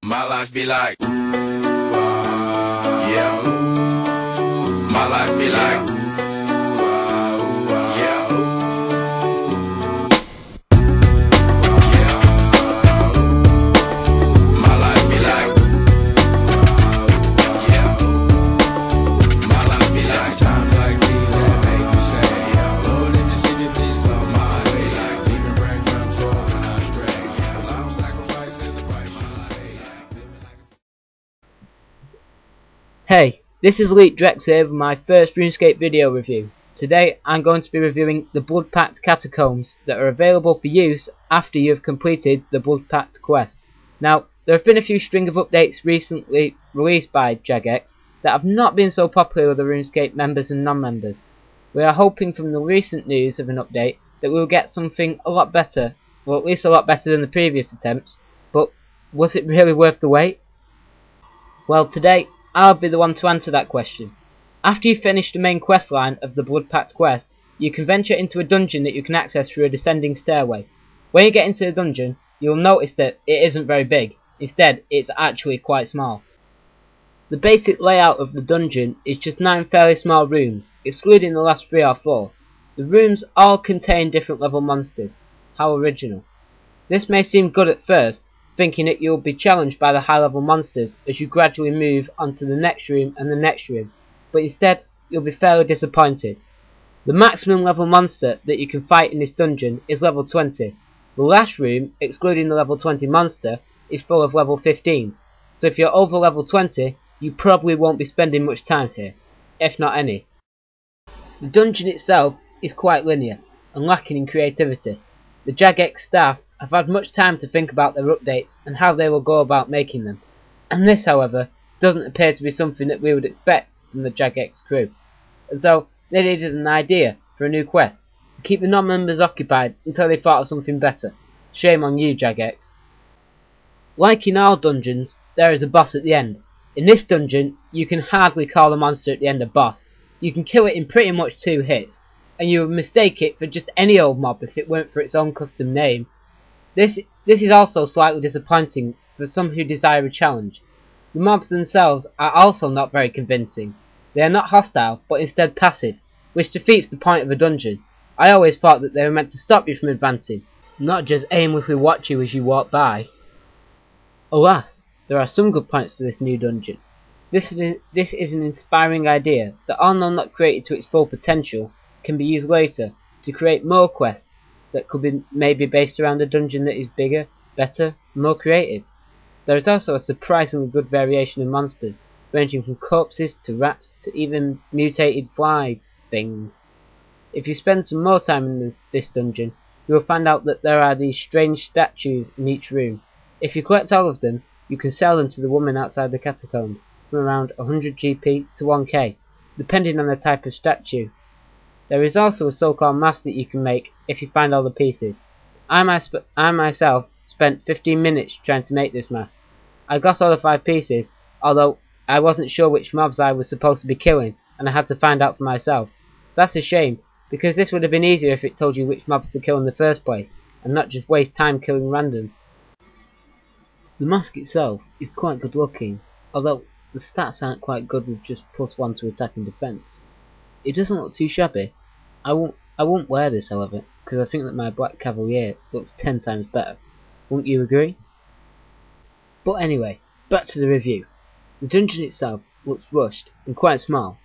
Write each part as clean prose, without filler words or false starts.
My life be like, yeah. My life be like, yeah. My life be like, yeah. My life be like times like these that make me say, Lord, if you see me, please come my way. Like leaving breadcrumbs for when I stray. Yeah, I'm sacrificing the price. Hey, this is El3teDr3x here with my first RuneScape video review. Today I'm going to be reviewing the Blood Pact Catacombs that are available for use after you have completed the Blood Pact quest. Now, there have been a few string of updates recently released by JaGeX that have not been so popular with the RuneScape members and non-members. We are hoping from the recent news of an update that we'll get something a lot better, or at least a lot better than the previous attempts, but was it really worth the wait? Well, today I'll be the one to answer that question. After you finish the main quest line of the Blood Pact quest, you can venture into a dungeon that you can access through a descending stairway. When you get into the dungeon, you'll notice that it isn't very big. Instead, it's actually quite small. The basic layout of the dungeon is just 9 fairly small rooms, excluding the last 3 or 4. The rooms all contain different level monsters. How original. This may seem good at first, thinking that you'll be challenged by the high level monsters as you gradually move onto the next room and the next room, but instead you'll be fairly disappointed. The maximum level monster that you can fight in this dungeon is level 20. The last room, excluding the level 20 monster, is full of level 15s, so if you're over level 20 you probably won't be spending much time here, if not any. The dungeon itself is quite linear and lacking in creativity. The JaGeX staff have had much time to think about their updates and how they will go about making them, and this, however, doesn't appear to be something that we would expect from the JaGeX crew, as though they needed an idea for a new quest to keep the non-members occupied until they thought of something better. Shame on you, JaGeX. Like in all dungeons, there is a boss at the end. In this dungeon, you can hardly call the monster at the end a boss. You can kill it in pretty much 2 hits, and you would mistake it for just any old mob if it weren't for its own custom name. This is also slightly disappointing for some who desire a challenge. The mobs themselves are also not very convincing. They are not hostile, but instead passive, which defeats the point of a dungeon. I always thought that they were meant to stop you from advancing, not just aimlessly watch you as you walk by. Alas, there are some good points to this new dungeon. This is an inspiring idea that, although not created to its full potential, can be used later to create more quests that could be maybe based around a dungeon that is bigger, better, more creative. There is also a surprisingly good variation of monsters, ranging from corpses to rats to even mutated fly things. If you spend some more time in this dungeon, you will find out that there are these strange statues in each room. If you collect all of them, you can sell them to the woman outside the catacombs, from around 100 GP to 1k, depending on the type of statue. There is also a so-called mask that you can make if you find all the pieces. I myself spent 15 minutes trying to make this mask. I got all the 5 pieces, although I wasn't sure which mobs I was supposed to be killing, and I had to find out for myself. That's a shame, because this would have been easier if it told you which mobs to kill in the first place, and not just waste time killing random. The mask itself is quite good looking, although the stats aren't quite good with just +1 to attack and defense. It doesn't look too shabby. I won't wear this, however, because I think that my Black Cavalier looks 10 times better. Wouldn't you agree? But anyway, back to the review. The dungeon itself looks rushed and quite small.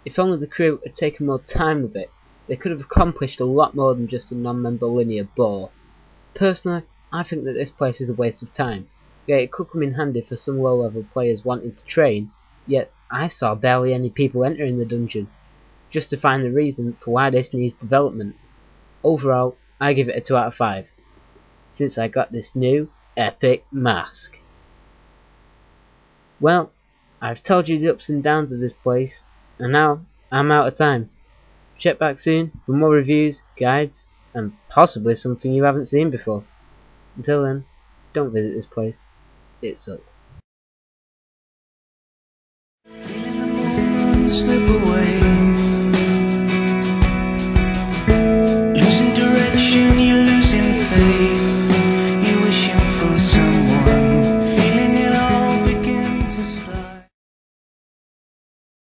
If only the crew had taken more time with it, they could have accomplished a lot more than just a non-member linear bore. Personally, I think that this place is a waste of time. Yet it could come in handy for some low-level players wanting to train, yet I saw barely any people entering the dungeon, just to find the reason for why this needs development. Overall, I give it a 2 out of 5, since I got this new, epic mask. Well, I've told you the ups and downs of this place, and now I'm out of time. Check back soon for more reviews, guides, and possibly something you haven't seen before. Until then, don't visit this place. It sucks. Feeling the moment slip away.